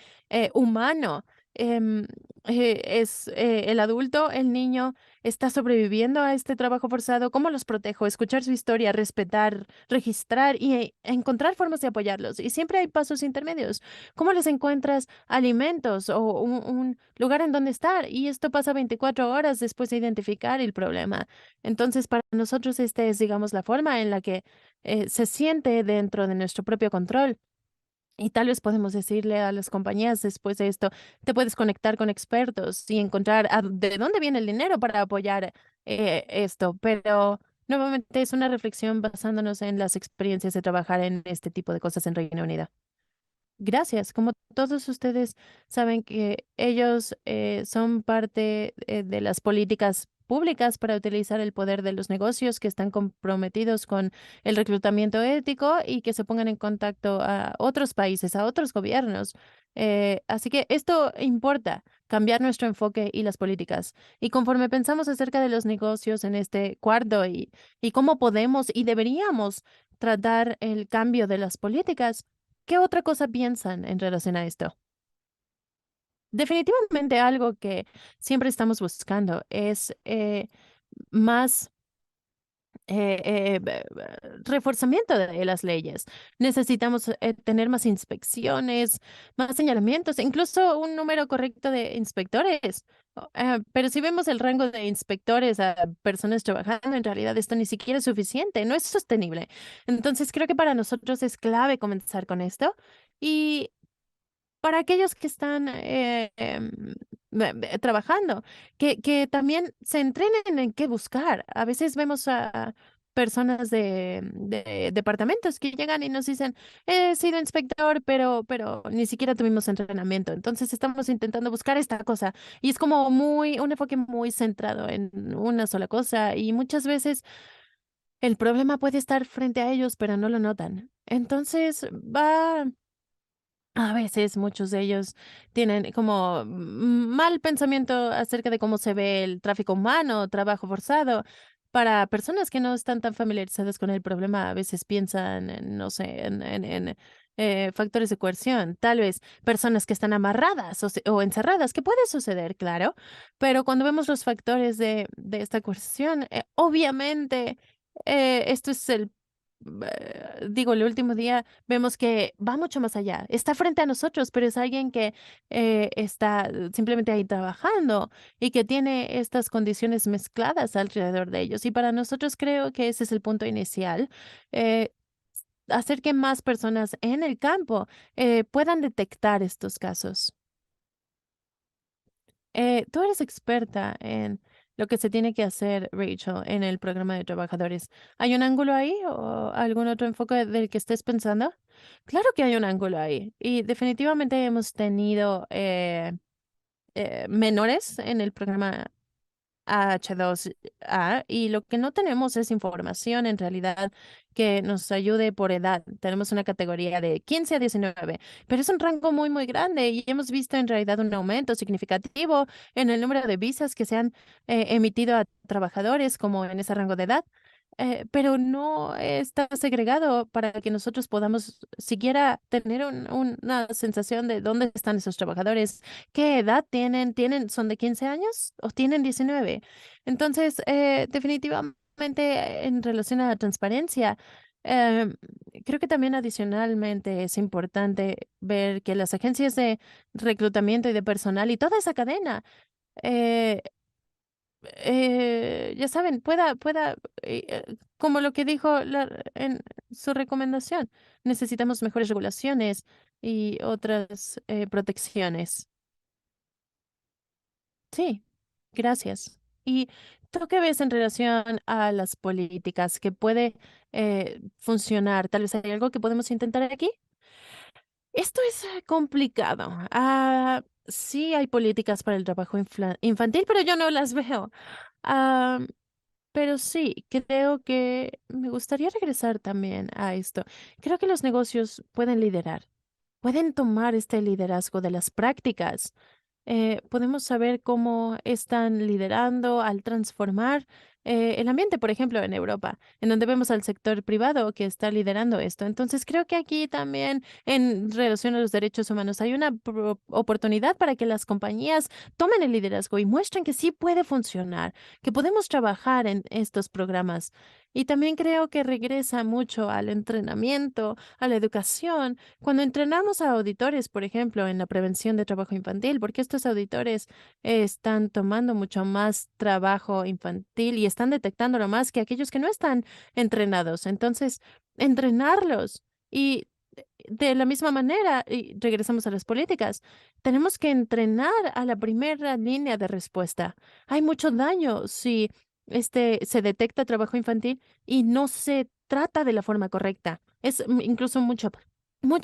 humano. Em, es el adulto, el niño está sobreviviendo a este trabajo forzado. ¿Cómo los protejo? Escuchar su historia, respetar, registrar y encontrar formas de apoyarlos. Y siempre hay pasos intermedios. ¿Cómo les encuentras alimentos o un lugar en donde estar? Y esto pasa 24 horas después de identificar el problema. Entonces, para nosotros, esta es, digamos, la forma en la que se siente dentro de nuestro propio control. Y tal vez podemos decirle a las compañías después de esto, te puedes conectar con expertos y encontrar de dónde viene el dinero para apoyar esto. Pero nuevamente es una reflexión basándonos en las experiencias de trabajar en este tipo de cosas en Reino Unido. Gracias. Como todos ustedes saben que ellos son parte de las políticas públicas para utilizar el poder de los negocios que están comprometidos con el reclutamiento ético y que se pongan en contacto a otros países, a otros gobiernos. Así que esto importa, cambiar nuestro enfoque y las políticas. Y conforme pensamos acerca de los negocios en este cuarto y cómo podemos y deberíamos tratar el cambio de las políticas, ¿qué otra cosa piensan en relación a esto? Definitivamente algo que siempre estamos buscando es más reforzamiento de las leyes. Necesitamos tener más inspecciones, más señalamientos, incluso un número correcto de inspectores. Pero si vemos el rango de inspectores a personas trabajando, en realidad esto ni siquiera es suficiente, no es sostenible. Entonces creo que para nosotros es clave comenzar con esto. Y para aquellos que están trabajando, que también se entrenen en qué buscar. A veces vemos personas de departamentos que llegan y nos dicen, he sido inspector, pero ni siquiera tuvimos entrenamiento. Entonces estamos intentando buscar esta cosa y es como un enfoque muy centrado en una sola cosa y muchas veces el problema puede estar frente a ellos, pero no lo notan. Entonces a veces muchos de ellos tienen como mal pensamiento acerca de cómo se ve el tráfico humano, trabajo forzado. Para personas que no están tan familiarizadas con el problema, a veces piensan, no sé, factores de coerción, tal vez personas que están amarradas o encerradas, que puede suceder, claro, pero cuando vemos los factores de esta coerción, obviamente esto es digo, el último día vemos que va mucho más allá. Está frente a nosotros, pero es alguien que está simplemente ahí trabajando y que tiene estas condiciones mezcladas alrededor de ellos. Y para nosotros creo que ese es el punto inicial. eh, Hacer que más personas en el campo puedan detectar estos casos. Tú eres experta en lo que se tiene que hacer, Rachel, en el programa de trabajadores. ¿Hay un ángulo ahí o algún otro enfoque del que estés pensando? Claro que hay un ángulo ahí y definitivamente hemos tenido menores en el programa H2A y lo que no tenemos es información en realidad que nos ayude por edad. Tenemos una categoría de 15 a 19, pero es un rango muy, muy grande y hemos visto en realidad un aumento significativo en el número de visas que se han emitido a trabajadores como en ese rango de edad. Pero no está segregado para que nosotros podamos siquiera tener una sensación de dónde están esos trabajadores. ¿Qué edad tienen? ¿Son de 15 años o tienen 19? Entonces, definitivamente en relación a la transparencia, em, creo que también adicionalmente es importante ver que las agencias de reclutamiento y de personal y toda esa cadena, eh, ya saben, como lo que dijo en su recomendación, necesitamos mejores regulaciones y otras protecciones. Sí, gracias. ¿Y tú qué ves en relación a las políticas que puede funcionar? Tal vez hay algo que podemos intentar aquí. Esto es complicado. Sí hay políticas para el trabajo infantil, pero yo no las veo. Ah, pero sí, creo que me gustaría regresar también a esto. Creo que los negocios pueden liderar, pueden tomar este liderazgo de las prácticas. Podemos saber cómo están liderando al transformar el ambiente, por ejemplo, en Europa, en donde vemos al sector privado que está liderando esto. Entonces, creo que aquí también, en relación a los derechos humanos, hay una oportunidad para que las compañías tomen el liderazgo y muestren que sí puede funcionar, que podemos trabajar en estos programas. Y también creo que regresa mucho al entrenamiento, a la educación cuando entrenamos a auditores, por ejemplo, en la prevención de trabajo infantil, porque estos auditores están tomando mucho más trabajo infantil y están detectándolo más que aquellos que no están entrenados. Entonces, entrenarlos y de la misma manera, y regresamos a las políticas, tenemos que entrenar a la primera línea de respuesta. Hay mucho daño si se detecta trabajo infantil y no se trata de la forma correcta. Es incluso mucho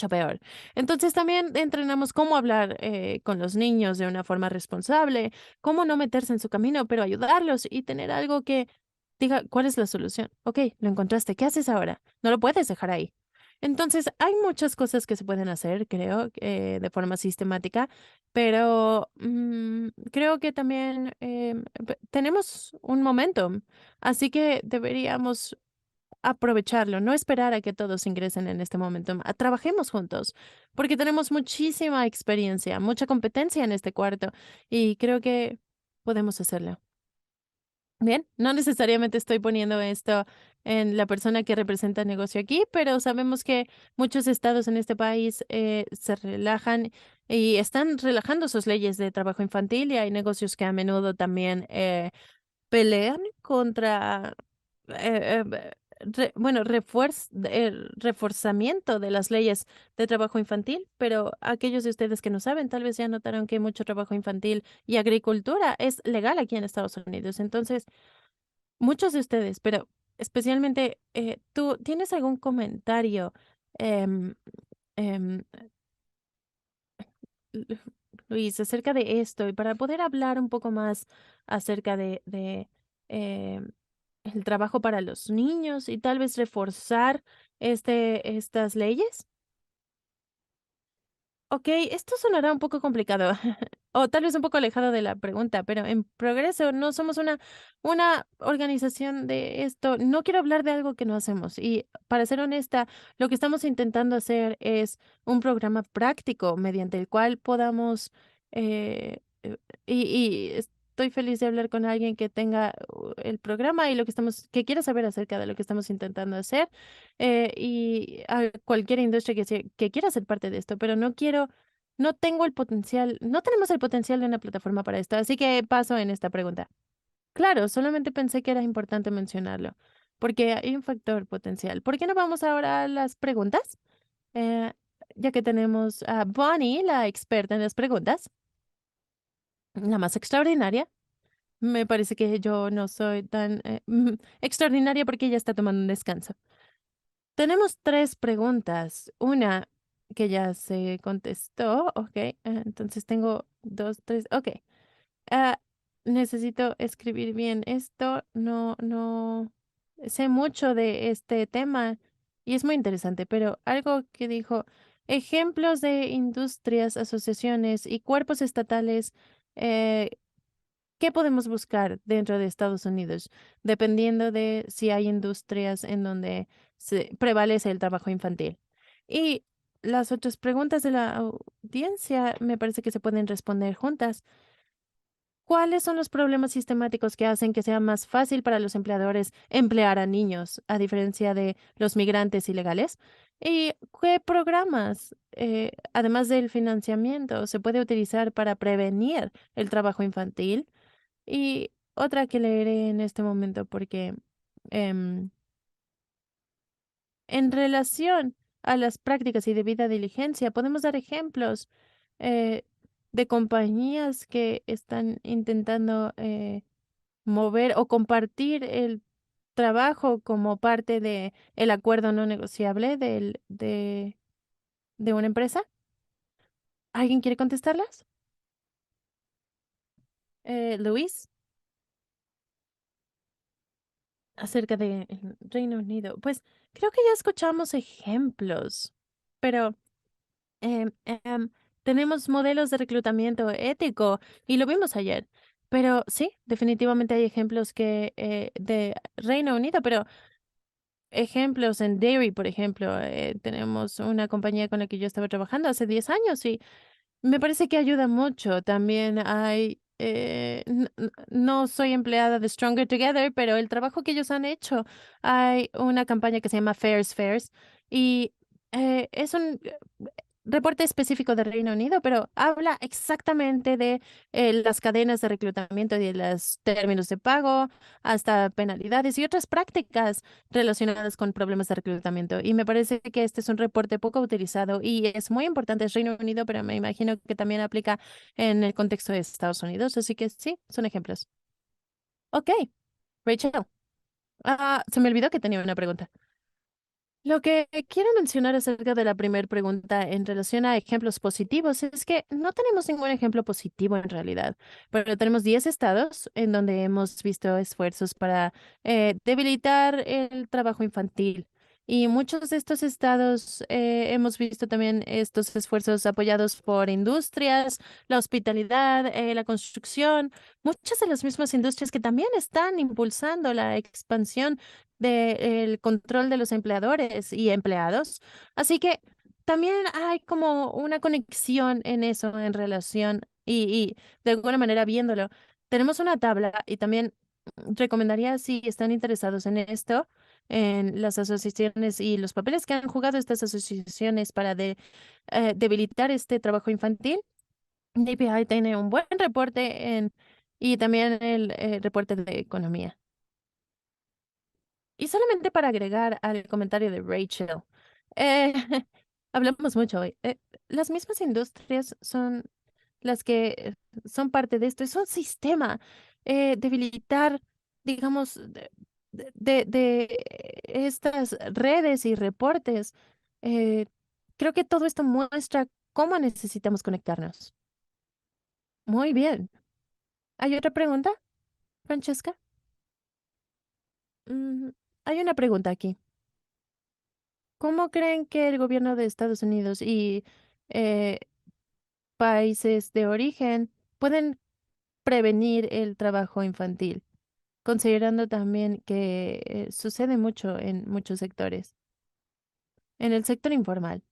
peor. Entonces también entrenamos cómo hablar con los niños de una forma responsable, cómo no meterse en su camino, pero ayudarlos y tener algo que diga, ¿cuál es la solución? Ok, lo encontraste, ¿qué haces ahora? No lo puedes dejar ahí. Entonces, hay muchas cosas que se pueden hacer, creo, de forma sistemática, pero creo que también tenemos un momentum, así que deberíamos aprovecharlo, no esperar a que todos ingresen en este momento. Trabajemos juntos, porque tenemos muchísima experiencia, mucha competencia en este cuarto y creo que podemos hacerlo. Bien, no necesariamente estoy poniendo esto en la persona que representa el negocio aquí, pero sabemos que muchos estados en este país se relajan y están relajando sus leyes de trabajo infantil y hay negocios que a menudo también pelean contra, bueno, reforzamiento de las leyes de trabajo infantil, pero aquellos de ustedes que no saben, tal vez ya notaron que mucho trabajo infantil y agricultura es legal aquí en Estados Unidos. Entonces, muchos de ustedes, pero especialmente, ¿tú tienes algún comentario, em, em, Lu- Luis, acerca de esto y para poder hablar un poco más acerca de em, el trabajo para los niños y tal vez reforzar estas leyes? Ok, esto sonará un poco complicado o tal vez un poco alejado de la pregunta, pero en progreso no somos una organización de esto. No quiero hablar de algo que no hacemos. Y para ser honesta, lo que estamos intentando hacer es un programa práctico mediante el cual podamos, y estoy feliz de hablar con alguien que tenga el programa y que quiera saber acerca de lo que estamos intentando hacer y a cualquier industria que quiera ser parte de esto, pero no tengo el potencial, no tenemos el potencial de una plataforma para esto, así que paso en esta pregunta. Claro, solamente pensé que era importante mencionarlo, porque hay un factor potencial. ¿Por qué no vamos ahora a las preguntas? Eh, ya que tenemos a Bonnie, la experta en las preguntas, la más extraordinaria. Me parece que yo no soy tan extraordinaria porque ella está tomando un descanso. Tenemos tres preguntas. Una que ya se contestó, ok. Entonces tengo dos, tres, ok. Ah, necesito escribir bien esto. No sé mucho de este tema y es muy interesante, pero algo que dijo, ejemplos de industrias, asociaciones y cuerpos estatales eh, ¿qué podemos buscar dentro de Estados Unidos? Dependiendo de si hay industrias en donde prevalece el trabajo infantil. Y las otras preguntas de la audiencia me parece que se pueden responder juntas. ¿Cuáles son los problemas sistemáticos que hacen que sea más fácil para los empleadores emplear a niños, a diferencia de los migrantes ilegales? ¿Y qué programas, además del financiamiento, se puede utilizar para prevenir el trabajo infantil? Y otra que leeré en este momento porque em, en relación a las prácticas y debida diligencia, podemos dar ejemplos eh, de compañías que están intentando mover o compartir el trabajo como parte de el acuerdo no negociable de una empresa. ¿Alguien quiere contestarlas? Luis, acerca de Reino Unido. Pues creo que ya escuchamos ejemplos, pero em, em, tenemos modelos de reclutamiento ético y lo vimos ayer. Pero sí, definitivamente hay ejemplos de Reino Unido, pero ejemplos en Dairy, por ejemplo, tenemos una compañía con la que yo estaba trabajando hace 10 años y me parece que ayuda mucho. También hay, no soy empleada de Stronger Together, pero el trabajo que ellos han hecho, hay una campaña que se llama Fairs y es un reporte específico de Reino Unido, pero habla exactamente de las cadenas de reclutamiento y de los términos de pago, hasta penalidades y otras prácticas relacionadas con problemas de reclutamiento. Y me parece que este es un reporte poco utilizado y es muy importante, es Reino Unido, pero me imagino que también aplica en el contexto de Estados Unidos. Así que sí, son ejemplos. Ok, Rachel. Se me olvidó que tenía una pregunta. Lo que quiero mencionar acerca de la primera pregunta en relación a ejemplos positivos es que no tenemos ningún ejemplo positivo en realidad, pero tenemos 10 estados en donde hemos visto esfuerzos para debilitar el trabajo infantil. Y muchos de estos estados hemos visto también estos esfuerzos apoyados por industrias, la hospitalidad, la construcción, muchas de las mismas industrias que también están impulsando la expansión del control de los empleadores y empleados. Así que también hay como una conexión en eso, en relación y de alguna manera viéndolo. Tenemos una tabla y también recomendaría si están interesados en esto, en las asociaciones y los papeles que han jugado estas asociaciones para debilitar este trabajo infantil. DPI tiene un buen reporte y también el reporte de economía. Y solamente para agregar al comentario de Rachel, eh, hablamos mucho hoy. Las mismas industrias son las que son parte de esto. Es un sistema debilitar, digamos. de estas redes y reportes, eh, creo que todo esto muestra cómo necesitamos conectarnos. Muy bien. ¿Hay otra pregunta, Francesca? Mm, hay una pregunta aquí. ¿Cómo creen que el gobierno de Estados Unidos y eh, países de origen pueden prevenir el trabajo infantil, considerando también que sucede mucho en muchos sectores, en el sector informal?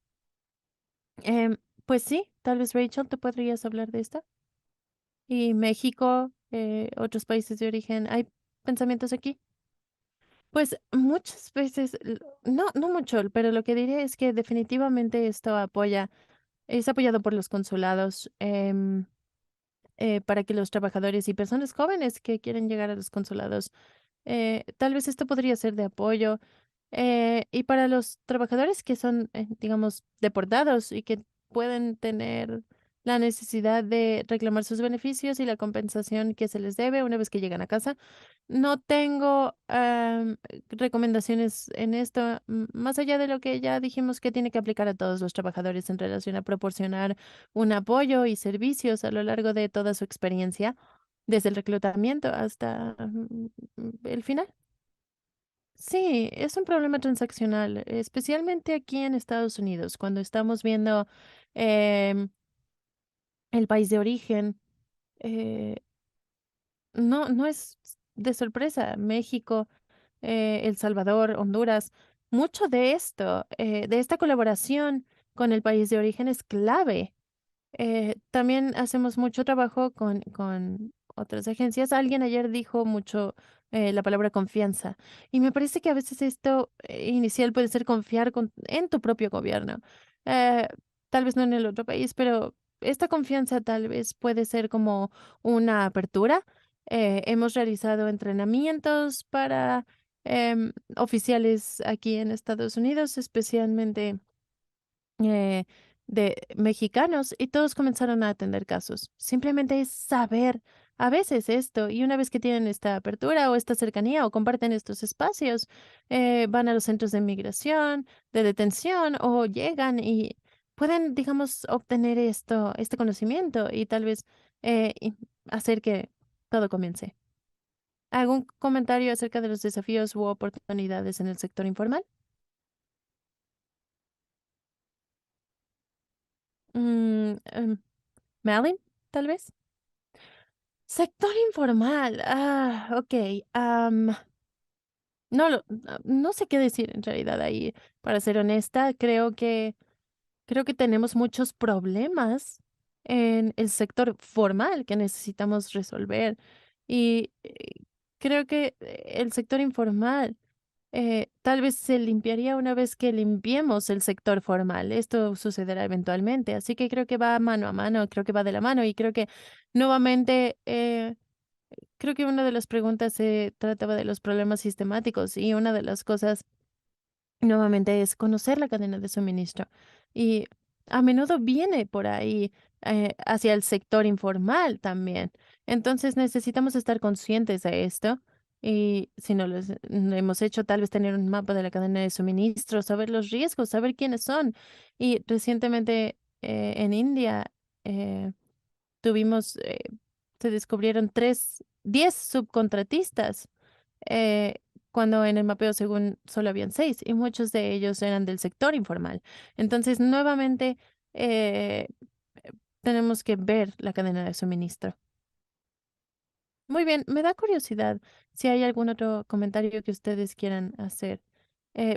Pues sí, tal vez Rachel, ¿te podrías hablar de esto? Y México, otros países de origen, ¿hay pensamientos aquí? Pues muchas veces, no mucho, pero lo que diré es que definitivamente esto es apoyado por los consulados. Para que los trabajadores y personas jóvenes que quieren llegar a los consulados, tal vez esto podría ser de apoyo. Y para los trabajadores que son, digamos, deportados y que pueden tener la necesidad de reclamar sus beneficios y la compensación que se les debe una vez que llegan a casa. No tengo recomendaciones en esto, más allá de lo que ya dijimos que tiene que aplicar a todos los trabajadores en relación a proporcionar un apoyo y servicios a lo largo de toda su experiencia, desde el reclutamiento hasta el final. Sí, es un problema transaccional, especialmente aquí en Estados Unidos, cuando estamos viendo em, el país de origen. eh, no es de sorpresa. México, El Salvador, Honduras, mucho de esto, de esta colaboración con el país de origen es clave. También hacemos mucho trabajo con otras agencias. Alguien ayer dijo mucho la palabra confianza y me parece que a veces esto inicial puede ser confiar en tu propio gobierno. Eh, Tal vez no en el otro país, pero esta confianza tal vez puede ser como una apertura. Hemos realizado entrenamientos para oficiales aquí en Estados Unidos, especialmente eh, de mexicanos, y todos comenzaron a atender casos. Simplemente es saber a veces esto, y una vez que tienen esta apertura o esta cercanía o comparten estos espacios, van a los centros de migración, de detención o llegan y pueden, digamos, obtener este conocimiento y tal vez hacer que todo comience. ¿Algún comentario acerca de los desafíos u oportunidades en el sector informal? Malin, tal vez. Sector informal. Ok. No sé qué decir en realidad ahí. Para ser honesta, creo que tenemos muchos problemas en el sector formal que necesitamos resolver. Y creo que el sector informal tal vez se limpiaría una vez que limpiemos el sector formal. Esto sucederá eventualmente. Así que creo que va mano a mano, creo que va de la mano y creo que nuevamente, creo que una de las preguntas se trataba de los problemas sistemáticos y una de las cosas nuevamente es conocer la cadena de suministro. Y a menudo viene por ahí hacia el sector informal también. Entonces necesitamos estar conscientes de esto. Y si no hemos hecho, tal vez tener un mapa de la cadena de suministro, saber los riesgos, saber quiénes son. Y recientemente en India eh, tuvimos, se descubrieron 10 subcontratistas, eh, cuando en el mapeo según solo habían 6 y muchos de ellos eran del sector informal. Entonces, nuevamente, eh, tenemos que ver la cadena de suministro. Muy bien, me da curiosidad si hay algún otro comentario que ustedes quieran hacer,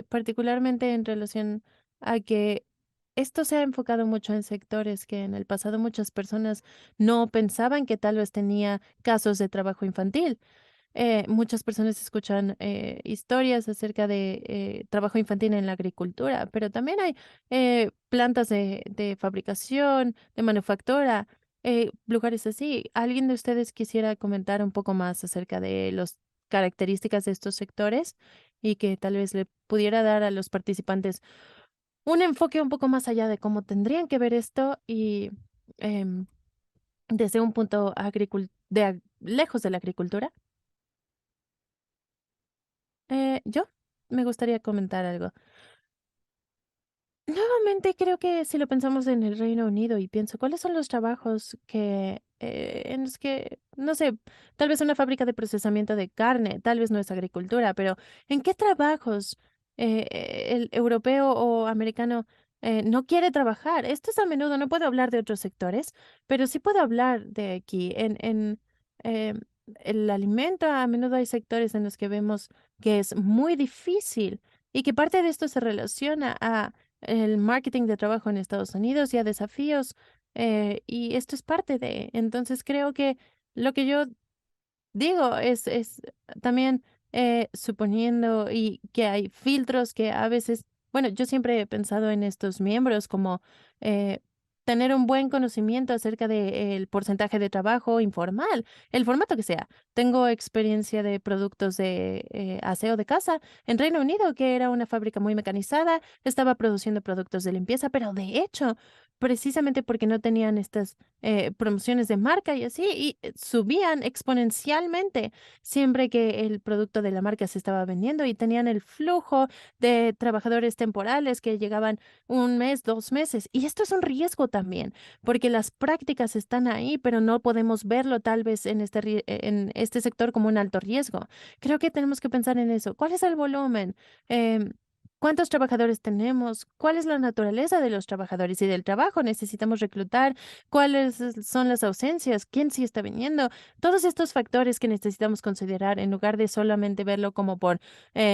particularmente en relación a que esto se ha enfocado mucho en sectores que en el pasado muchas personas no pensaban que tal vez tenía casos de trabajo infantil. Muchas personas escuchan historias acerca de trabajo infantil en la agricultura, pero también hay plantas de fabricación, de manufactura, lugares así. ¿Alguien de ustedes quisiera comentar un poco más acerca de las características de estos sectores y que tal vez le pudiera dar a los participantes un enfoque un poco más allá de cómo tendrían que ver esto y em, desde un punto lejos de la agricultura? Yo me gustaría comentar algo. Nuevamente, creo que si lo pensamos en el Reino Unido y pienso, ¿cuáles son los trabajos en los que, no sé, tal vez una fábrica de procesamiento de carne, tal vez no es agricultura, pero ¿en qué trabajos el europeo o americano no quiere trabajar? Esto es a menudo, no puedo hablar de otros sectores, pero sí puedo hablar de aquí. En eh, el alimento, a menudo hay sectores en los que vemos que es muy difícil y que parte de esto se relaciona a el marketing de trabajo en Estados Unidos y a desafíos, y esto es parte de. Entonces creo que lo que yo digo es también suponiendo y que hay filtros que a veces, bueno, yo siempre he pensado en estos miembros como eh, tener un buen conocimiento acerca del porcentaje de trabajo informal, el formato que sea. Tengo experiencia de productos de aseo de casa en Reino Unido, que era una fábrica muy mecanizada, estaba produciendo productos de limpieza, pero de hecho, precisamente porque no tenían estas promociones de marca y así, y subían exponencialmente siempre que el producto de la marca se estaba vendiendo y tenían el flujo de trabajadores temporales que llegaban un mes, 2 meses. Y esto es un riesgo también, porque las prácticas están ahí, pero no podemos verlo tal vez en en este sector como un alto riesgo. Creo que tenemos que pensar en eso. ¿Cuál es el volumen? Em, ¿Cuántos trabajadores tenemos? ¿Cuál es la naturaleza de los trabajadores y del trabajo? ¿Necesitamos reclutar? ¿Cuáles son las ausencias? ¿Quién sí está viniendo? Todos estos factores que necesitamos considerar en lugar de solamente verlo como por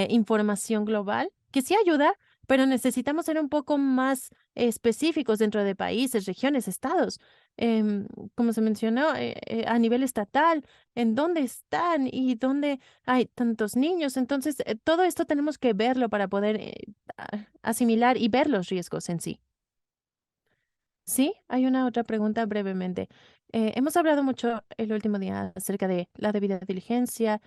información global, que sí ayuda, pero necesitamos ser un poco más específicos dentro de países, regiones, estados. Em, Como se mencionó, a nivel estatal, en dónde están y dónde hay tantos niños. Entonces, todo esto tenemos que verlo para poder asimilar y ver los riesgos en sí. Sí, hay una otra pregunta brevemente. Hemos hablado mucho el último día acerca de la debida diligencia,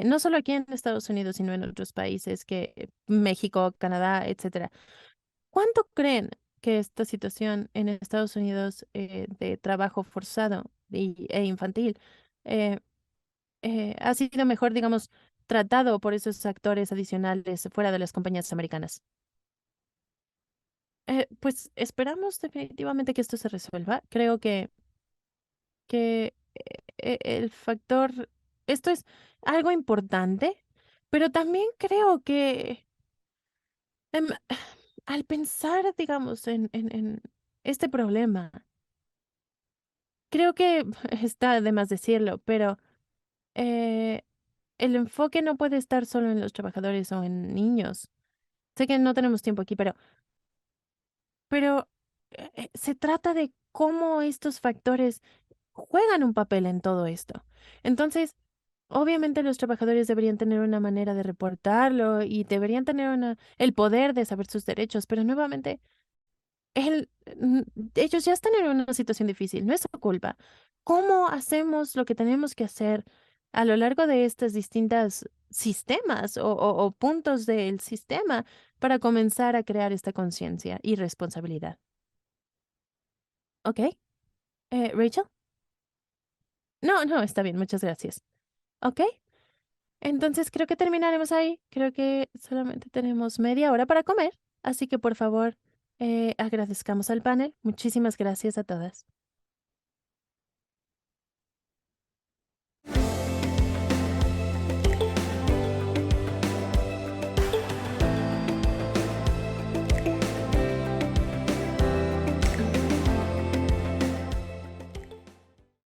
no solo aquí en Estados Unidos, sino en otros países, que México, Canadá, etcétera. ¿Cuánto creen que esta situación en Estados Unidos de trabajo forzado e infantil eh, ha sido mejor, digamos, tratado por esos actores adicionales fuera de las compañías americanas? Pues esperamos definitivamente que esto se resuelva. Creo que el factor, esto es algo importante, pero también creo que em, al pensar, digamos, en este problema, creo que está de más decirlo, pero eh, el enfoque no puede estar solo en los trabajadores o en niños. Sé que no tenemos tiempo aquí, pero se trata de cómo estos factores juegan un papel en todo esto. Entonces, obviamente los trabajadores deberían tener una manera de reportarlo y deberían tener el poder de saber sus derechos, pero nuevamente, el, mm, ellos ya están en una situación difícil, no es su culpa. ¿Cómo hacemos lo que tenemos que hacer a lo largo de estas distintas sistemas o puntos del sistema para comenzar a crear esta conciencia y responsabilidad? ¿Ok? Rachel? No, no, está bien, muchas gracias. ¿Ok? Entonces creo que terminaremos ahí. Creo que solamente tenemos media hora para comer, así que por favor, agradezcamos al panel. Muchísimas gracias a todas.